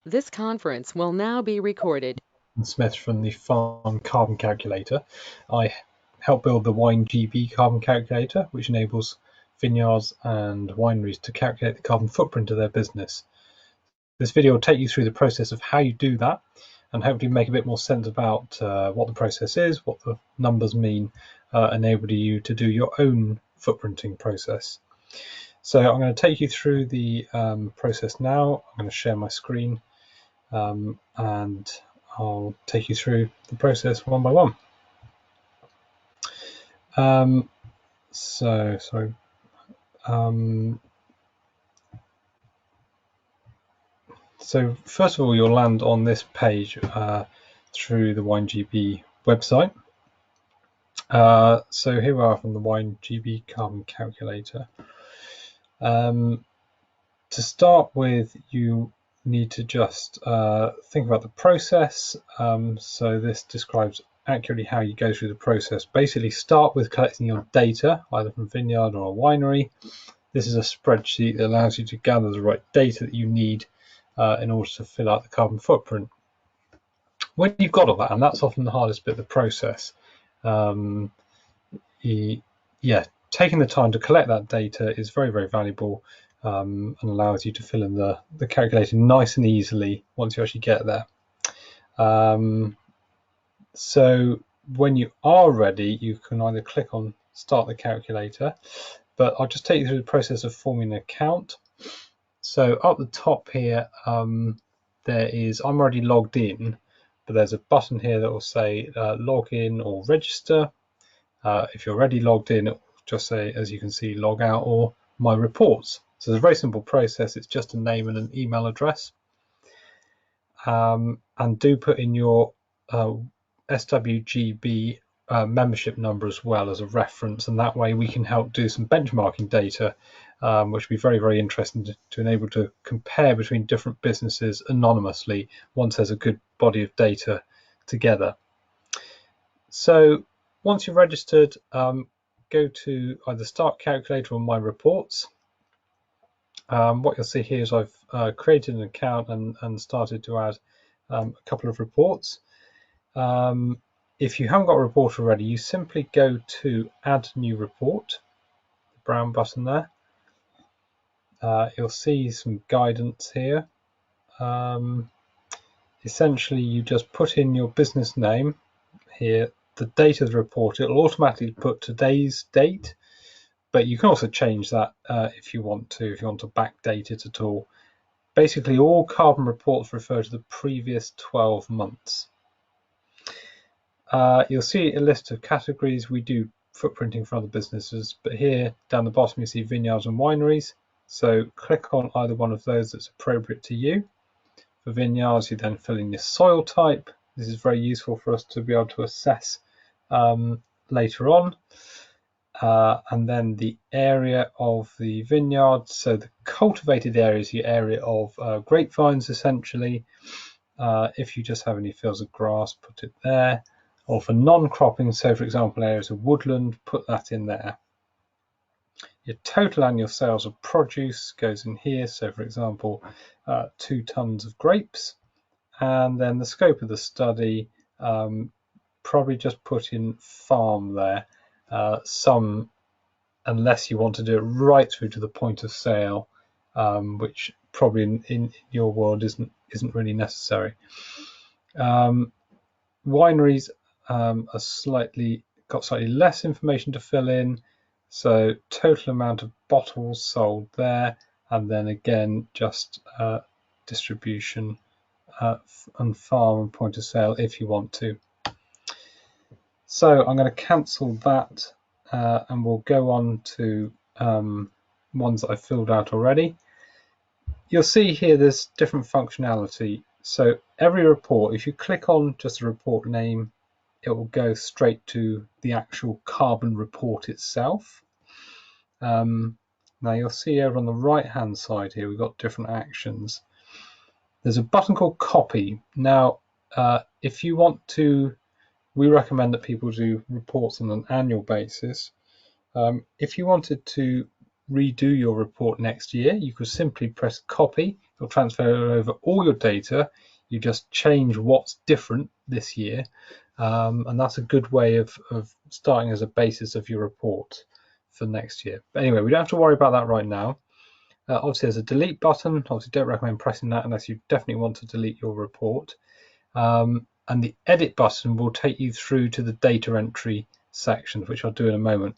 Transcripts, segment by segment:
This conference will now be recorded. Smith from the Farm Carbon Calculator. I help build the WineGB Carbon Calculator, which enables vineyards and wineries to calculate the carbon footprint of their business. This video will take you through the process of how you do that and hopefully make a bit more sense about what the process is, what the numbers mean, enabling you to do your own footprinting process. So I'm going to take you through the process now. I'm going to share my screen and I'll take you through the process one by one. So first of all, you'll land on this page through the WineGB website. So here we are from the WineGB Carbon Calculator. To start with, you need to just think about the process. So this describes accurately how you go through the process. Basically, start with collecting your data, either from vineyard or a winery. This is a spreadsheet that allows you to gather the right data that you need in order to fill out the carbon footprint. When you've got all that, and that's often the hardest bit of the process, taking the time to collect that data is very, very valuable and allows you to fill in the calculator nice and easily once you actually get there. So when you are ready, you can either click on Start the Calculator, but I'll just take you through the process of forming an account. So up the top here, there is, I'm already logged in, but there's a button here that will say log in or register. If you're already logged in, it will just say, as you can see, log out or my reports. So it's a very simple process. It's just a name and an email address. And do put in your SWGB membership number as well as a reference, and that way we can help do some benchmarking data, which will be very, very interesting to enable to compare between different businesses anonymously once there's a good body of data together. So once you've registered, go to either Start Calculator or My Reports. What you'll see here is I've created an account and started to add a couple of reports. If you haven't got a report already, you simply go to Add New Report, the brown button there. You'll see some guidance here. Essentially, you just put in your business name here, the date of the report. It'll automatically put today's date, but you can also change that if you want to backdate it at all. Basically, all carbon reports refer to the previous 12 months. You'll see a list of categories. We do footprinting for other businesses, but here down the bottom you see vineyards and wineries. So click on either one of those that's appropriate to you. For vineyards, you then fill in your soil type. This is very useful for us to be able to assess later on. And then the area of the vineyard. So the cultivated area is your area of grapevines, essentially. If you just have any fields of grass, put it there. Or for non-cropping, so for example areas of woodland, put that in there. Your total annual sales of produce goes in here, so for example 2 tons of grapes. And then the scope of the study, probably just put in farm there, some, unless you want to do it right through to the point of sale, which probably in your world isn't really necessary. Wineries are got slightly less information to fill in, so total amount of bottles sold there, and then again just distribution and farm and point of sale if you want to. So I'm going to cancel that and we'll go on to ones that I've filled out already. You'll see here there's different functionality. So every report, if you click on just the report name, it will go straight to the actual carbon report itself. Now you'll see over on the right hand side here we've got different actions. There's a button called copy. Now if you want to, we recommend that people do reports on an annual basis. If you wanted to redo your report next year, you could simply press copy It'll transfer over all your data. You just change what's different this year, and that's a good way of starting as a basis of your report for next year. But anyway, we don't have to worry about that right now. Obviously, there's a delete button. Obviously, don't recommend pressing that unless you definitely want to delete your report. And the edit button will take you through to the data entry sections, which I'll do in a moment.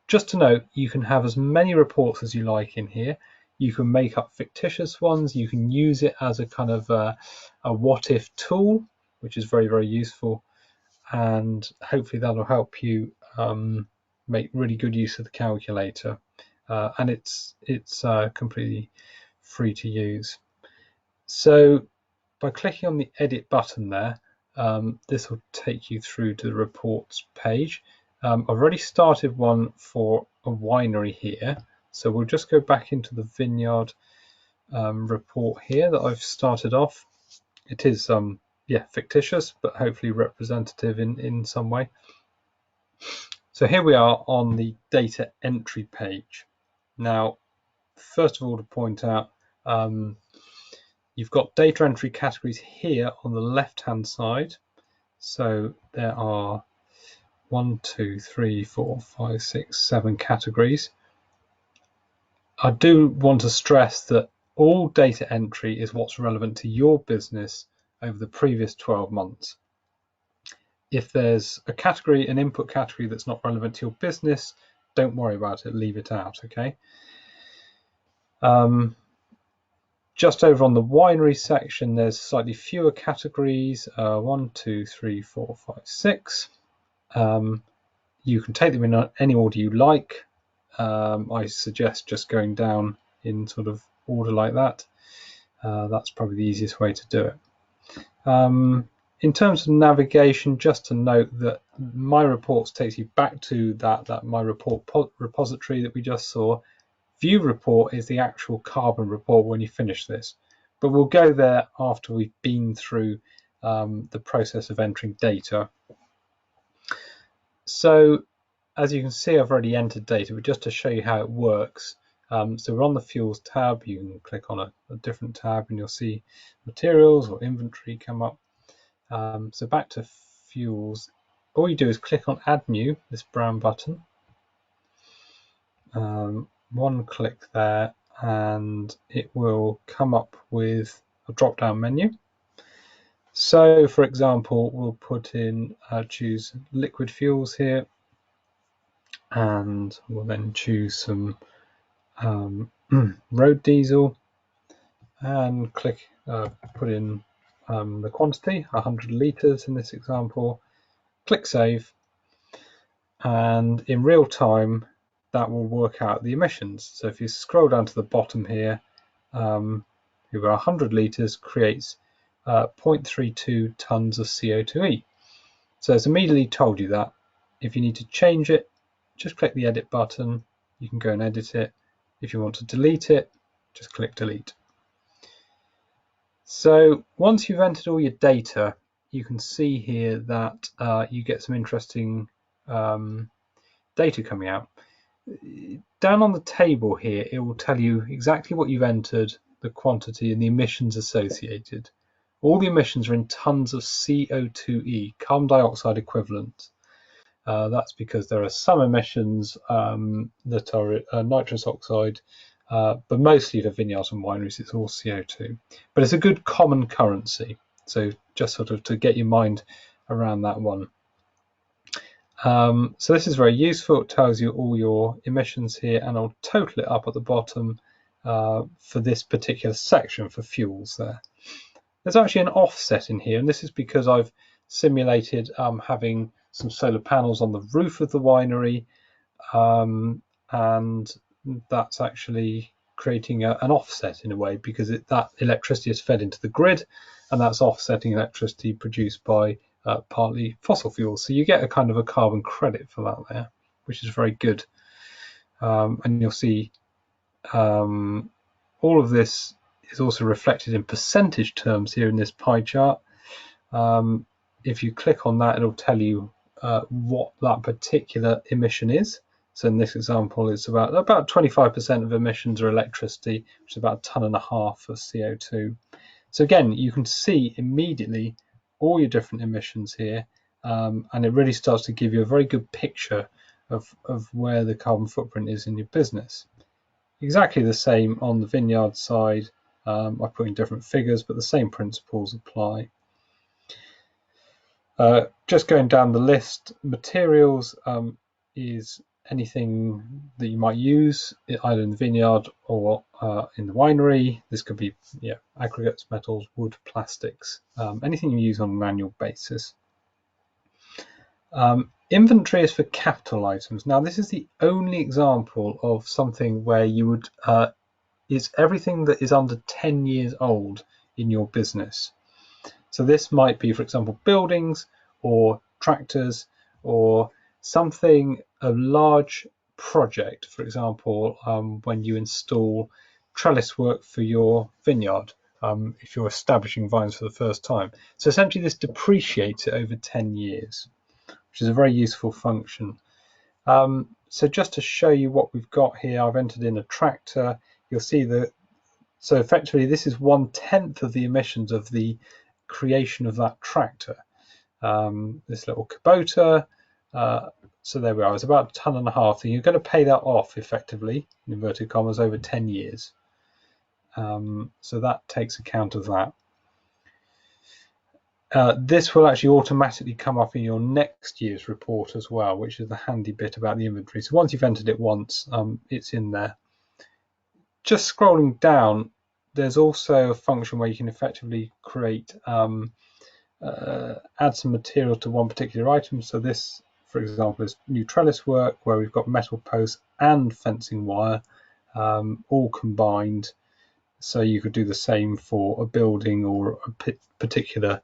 Just to note, you can have as many reports as you like in here. You can make up fictitious ones. You can use it as a kind of a what-if tool, which is very, very useful. And hopefully that'll help you make really good use of the calculator. And it's completely free to use. So by clicking on the edit button there, this will take you through to the reports page. I've already started one for a winery here, so we'll just go back into the vineyard report here that I've started off. It is fictitious, but hopefully representative in some way. So here we are on the data entry page. Now, first of all, to point out, you've got data entry categories here on the left-hand side. So there are 1, 2, 3, 4, 5, 6, 7 categories. I do want to stress that all data entry is what's relevant to your business over the previous 12 months. If there's a category, an input category that's not relevant to your business, don't worry about it, leave it out, okay? Just over on the winery section, there's slightly fewer categories, 1, 2, 3, 4, 5, 6. You can take them in any order you like. I suggest just going down in sort of order like that. That's probably the easiest way to do it. In terms of navigation, just to note that My Reports takes you back to that My Report repository that we just saw. View Report is the actual carbon report when you finish this, but we'll go there after we've been through the process of entering data. So as you can see, I've already entered data, but just to show you how it works. So we're on the fuels tab. You can click on a different tab and you'll see materials or inventory come up. So back to fuels, all you do is click on add new, this brown button. One click there and it will come up with a drop down menu. So for example, we'll put in, choose liquid fuels here, and we'll then choose some road diesel and click put in the quantity, 100 litres in this example, click save, and in real time that will work out the emissions. So if you scroll down to the bottom here, over 100 litres creates 0.32 tonnes of CO2e. So it's immediately told you that. If you need to change it, just click the edit button. You can go and edit it. If you want to delete it, just click delete. So once you've entered all your data, you can see here that you get some interesting data coming out. Down on the table here, it will tell you exactly what you've entered, the quantity and the emissions associated. All the emissions are in tons of CO2e, carbon dioxide equivalent. That's because there are some emissions that are nitrous oxide, but mostly for vineyards and wineries, it's all CO2. But it's a good common currency. So just sort of to get your mind around that one. So this is very useful. It tells you all your emissions here, and I'll total it up at the bottom for this particular section for fuels there. There's actually an offset in here, and this is because I've simulated having some solar panels on the roof of the winery, and that's actually creating an offset in a way, because that electricity is fed into the grid, and that's offsetting electricity produced by partly fossil fuels. So you get a kind of a carbon credit for that there, which is very good. And you'll see all of this is also reflected in percentage terms here in this pie chart. If you click on that, it'll tell you what that particular emission is. So in this example, it's about 25% of emissions are electricity, which is about 1.5 tons of CO2. So again, you can see immediately all your different emissions here, and it really starts to give you a very good picture of where the carbon footprint is in your business. Exactly the same on the vineyard side. I put in different figures, but the same principles apply. Just going down the list, materials is anything that you might use either in the vineyard or in the winery. This could be aggregates, metals, wood, plastics, anything you use on an annual basis. Inventory is for capital items. Now this is the only example of something where you would it's everything that is under 10 years old in your business. So this might be, for example, buildings or tractors or something, a large project, for example, when you install trellis work for your vineyard, if you're establishing vines for the first time. So essentially this depreciates it over 10 years, which is a very useful function. So just to show you what we've got here, I've entered in a tractor. You'll see that, so effectively this is 1/10 of the emissions of the creation of that tractor. This little Kubota, so there we are, it's about 1.5 tons, and you're going to pay that off effectively, in inverted commas, over 10 years. So that takes account of that. This will actually automatically come up in your next year's report as well, which is the handy bit about the inventory. So once you've entered it once, it's in there. Just scrolling down, there's also a function where you can effectively create add some material to one particular item. So this, for example, is new trellis work where we've got metal posts and fencing wire all combined. So you could do the same for a building or a particular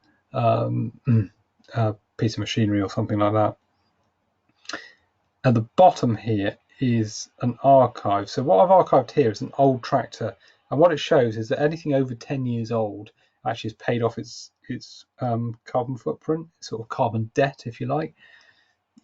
piece of machinery or something like that. At the bottom here is an archive. So what I've archived here is an old tractor, and what it shows is that anything over 10 years old actually has paid off its carbon footprint, sort of carbon debt, if you like.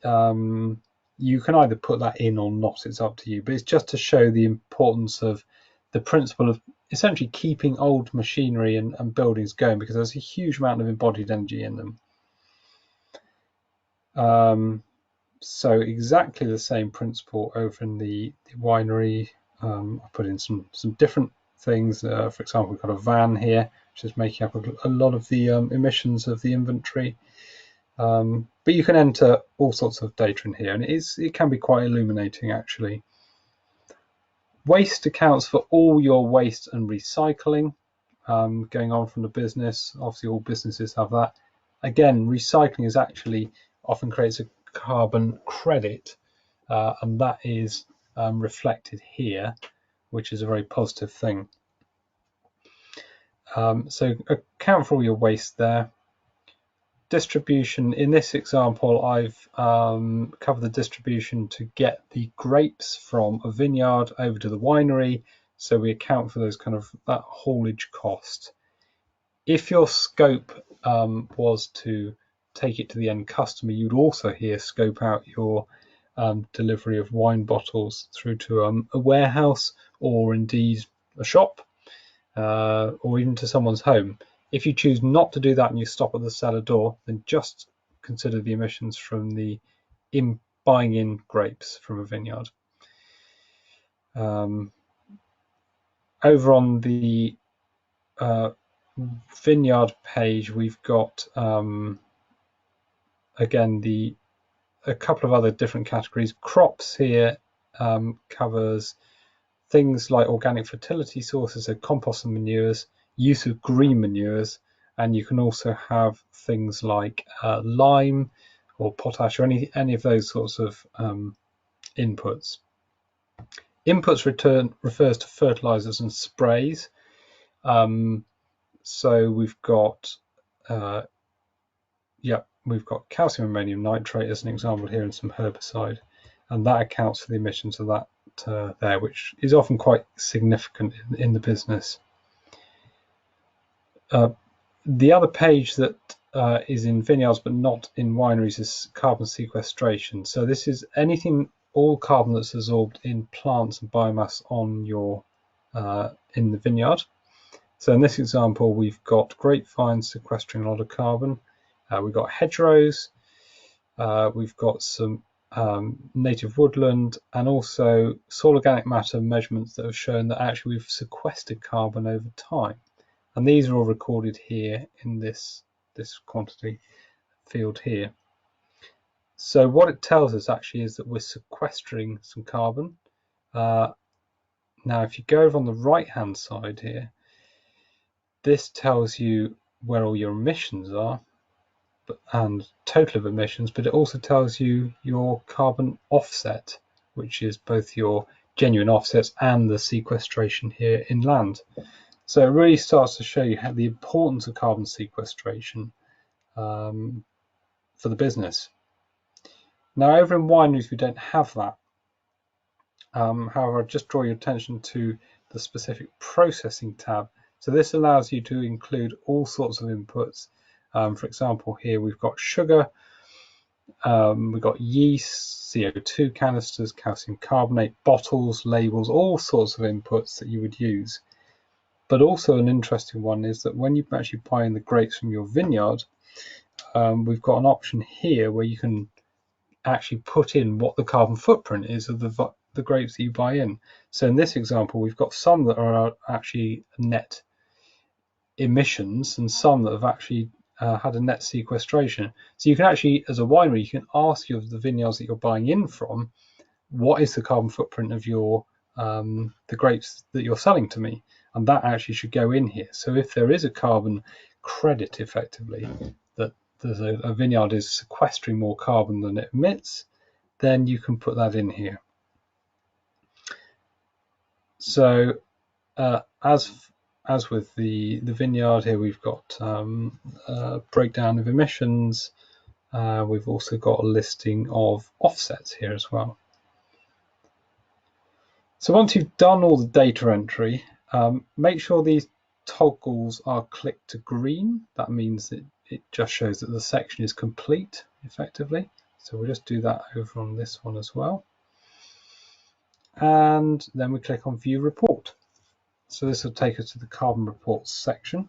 You can either put that in or not, it's up to you, but it's just to show the importance of the principle of essentially keeping old machinery and buildings going, because there's a huge amount of embodied energy in them. So exactly the same principle over in the winery. I put in some different things. For example, we've got a van here, which is making up a lot of the emissions of the inventory. But you can enter all sorts of data in here, and it can be quite illuminating actually. Waste accounts for all your waste and recycling going on from the business. Obviously all businesses have that. Again, recycling is actually often creates a carbon credit, and that is reflected here, which is a very positive thing. So account for all your waste there. Distribution, in this example, I've covered the distribution to get the grapes from a vineyard over to the winery, so we account for those that haulage cost. If your scope was to take it to the end customer, you'd also here scope out your delivery of wine bottles through to a warehouse, or indeed a shop, or even to someone's home. If you choose not to do that and you stop at the cellar door, then just consider the emissions from the buying in grapes from a vineyard. Over on the vineyard page, we've got again a couple of other different categories. Crops here covers things like organic fertility sources, so compost and manures, use of green manures, and you can also have things like lime or potash or any of those sorts of inputs. Inputs refers to fertilizers and sprays. So we've got we've got calcium ammonium nitrate as an example here, and some herbicide, and that accounts for the emissions of that there, which is often quite significant in the business. The other page that is in vineyards but not in wineries is carbon sequestration. So this is anything all carbon that's absorbed in plants and biomass on your in the vineyard. So in this example, we've got grapevines sequestering a lot of carbon. We've got hedgerows. We've got some native woodland, and also soil organic matter measurements that have shown that actually we've sequestered carbon over time. And these are all recorded here in this quantity field here. So what it tells us actually is that we're sequestering some carbon. Now, if you go over on the right-hand side here, this tells you where all your emissions are and total of emissions, but it also tells you your carbon offset, which is both your genuine offsets and the sequestration here inland. So it really starts to show you how the importance of carbon sequestration for the business. Now, over in wineries, we don't have that. However, I'll just draw your attention to the specific processing tab. So this allows you to include all sorts of inputs. For example, here we've got sugar, we've got yeast, CO2 canisters, calcium carbonate, bottles, labels, all sorts of inputs that you would use. But also an interesting one is that when you're actually buying the grapes from your vineyard, we've got an option here where you can actually put in what the carbon footprint is of the grapes that you buy in. So in this example, we've got some that are actually net emissions and some that have actually had a net sequestration. So you can actually, as a winery, you can ask the vineyards that you're buying in from, what is the carbon footprint of your the grapes that you're selling to me? And that actually should go in here. So if there is a carbon credit, effectively, that there's a vineyard is sequestering more carbon than it emits, then you can put that in here. So as with the vineyard here, we've got a breakdown of emissions. We've also got a listing of offsets here as well. So once you've done all the data entry, make sure these toggles are clicked to green. That means that it just shows that the section is complete effectively. So we'll just do that over on this one as well. And then we click on View Report. So this will take us to the Carbon Reports section.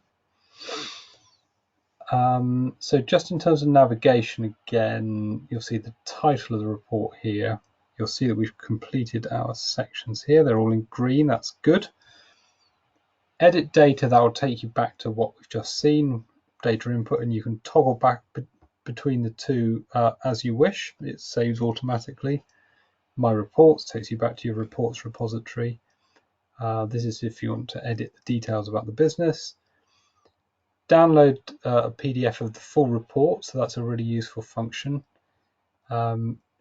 So just in terms of navigation, again, you'll see the title of the report here. You'll see that we've completed our sections here. They're all in green. That's good. Edit data, that will take you back to what we've just seen, data input, and you can toggle back between the two as you wish. It saves automatically. My Reports takes you back to your reports repository. This is if you want to edit the details about the business. Download a PDF of the full report, so that's a really useful function.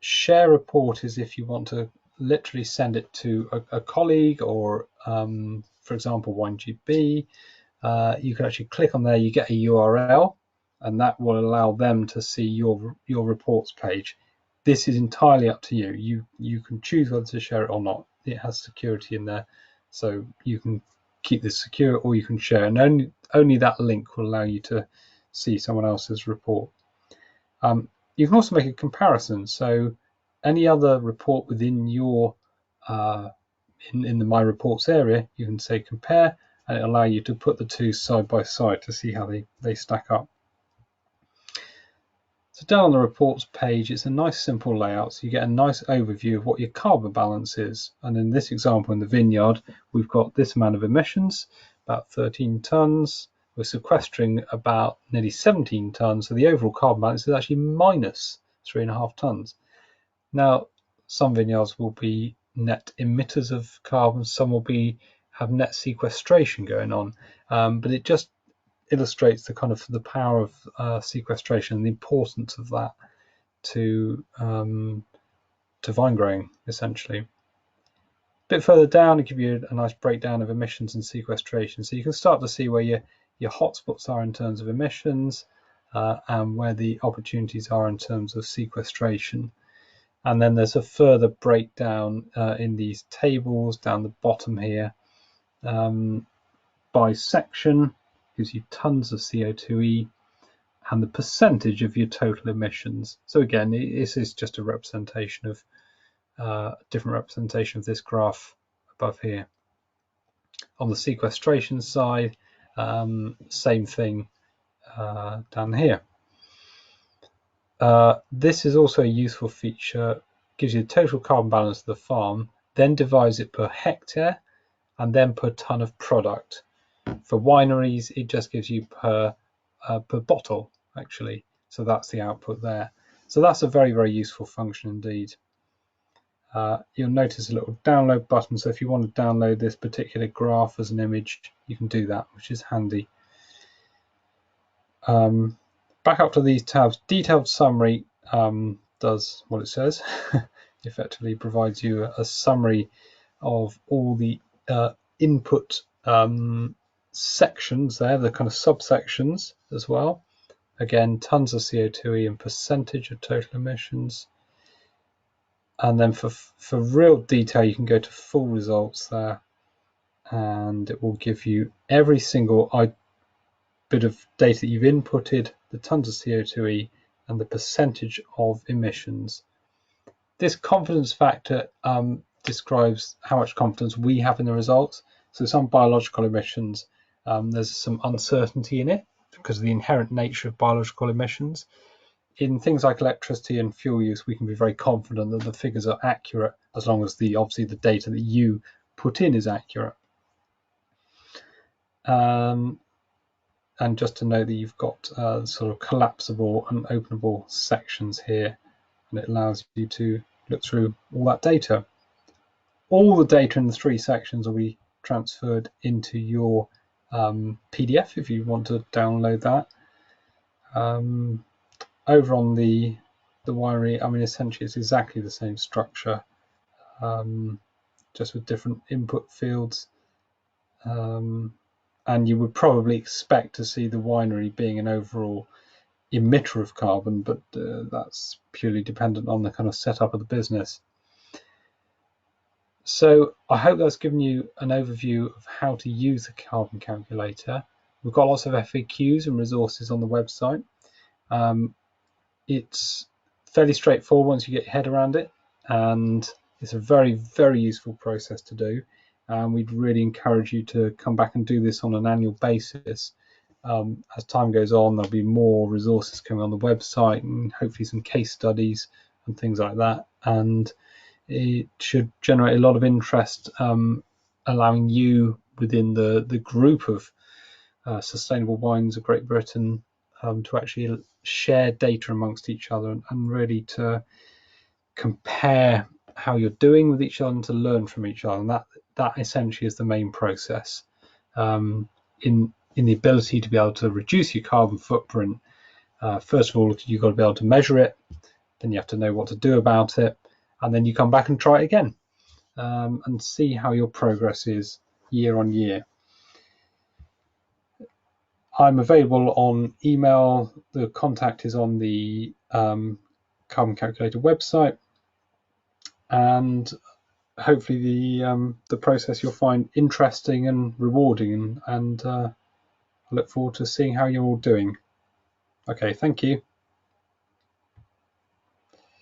Share report is if you want to literally send it to a colleague or, for example, WineGB. You can actually click on there, you get a URL, and that will allow them to see your reports page. This is entirely up to you. You can choose whether to share it or not. It has security in there, so you can keep this secure or you can share, and only that link will allow you to see someone else's report. You can also make a comparison. So any other report within your in the My Reports area, you can say compare, and it'll allow you to put the two side by side to see how they stack up. So down on the reports page, it's a nice simple layout. So you get a nice overview of what your carbon balance is. And in this example, in the vineyard, we've got this amount of emissions, about 13 tons. We're sequestering about nearly 17 tons. So the overall carbon balance is actually minus 3.5 tons. Now, some vineyards will be net emitters of carbon. Some will have net sequestration going on. But it just illustrates the kind of the power of sequestration and the importance of that to vine growing, essentially. A bit further down, it gives you a nice breakdown of emissions and sequestration, so you can start to see where your hotspots are in terms of emissions and where the opportunities are in terms of sequestration. And then there's a further breakdown in these tables down the bottom here by section. Gives you tons of CO2e and the percentage of your total emissions. So again, this is just a representation of different representation of this graph above here. On the sequestration side, same thing down here. This is also a useful feature, gives you the total carbon balance of the farm, then divides it per hectare and then per ton of product. For wineries, it just gives you per bottle, actually. So that's the output there. So that's a very, very useful function indeed. You'll notice a little download button. So if you want to download this particular graph as an image, you can do that, which is handy. Back up to these tabs. Detailed summary does what it says. Effectively provides you a summary of all the input sections there, the kind of subsections as well. Again, tons of CO2e and percentage of total emissions. And then for real detail, you can go to full results there, and it will give you every single bit of data that you've inputted, the tons of CO2e, and the percentage of emissions. This confidence factor describes how much confidence we have in the results. So some biological emissions, there's some uncertainty in it because of the inherent nature of biological emissions. In things like electricity and fuel use, we can be very confident that the figures are accurate as long as obviously the data that you put in is accurate. And just to note that you've got sort of collapsible and openable sections here, and it allows you to look through all that data. All the data in the 3 sections will be transferred into your PDF if you want to download that. Over on the winery, I mean, essentially it's exactly the same structure, just with different input fields. And you would probably expect to see the winery being an overall emitter of carbon, but that's purely dependent on the kind of setup of the business. So I hope that's given you an overview of how to use the carbon calculator. We've got lots of FAQs and resources on the website. It's fairly straightforward once you get your head around it, and it's a very, very useful process to do. And we'd really encourage you to come back and do this on an annual basis. As time goes on, there'll be more resources coming on the website and hopefully some case studies and things like that. And it should generate a lot of interest, allowing you within the group of sustainable wines of Great Britain to actually share data amongst each other and really to compare how you're doing with each other and to learn from each other. And that essentially is the main process in the ability to be able to reduce your carbon footprint. First of all, you've got to be able to measure it, then you have to know what to do about it, and then you come back and try it again and see how your progress is year on year. I'm available on email. The contact is on the Carbon Calculator website, and hopefully the process you'll find interesting and rewarding, and I look forward to seeing how you're all doing. Okay, thank you.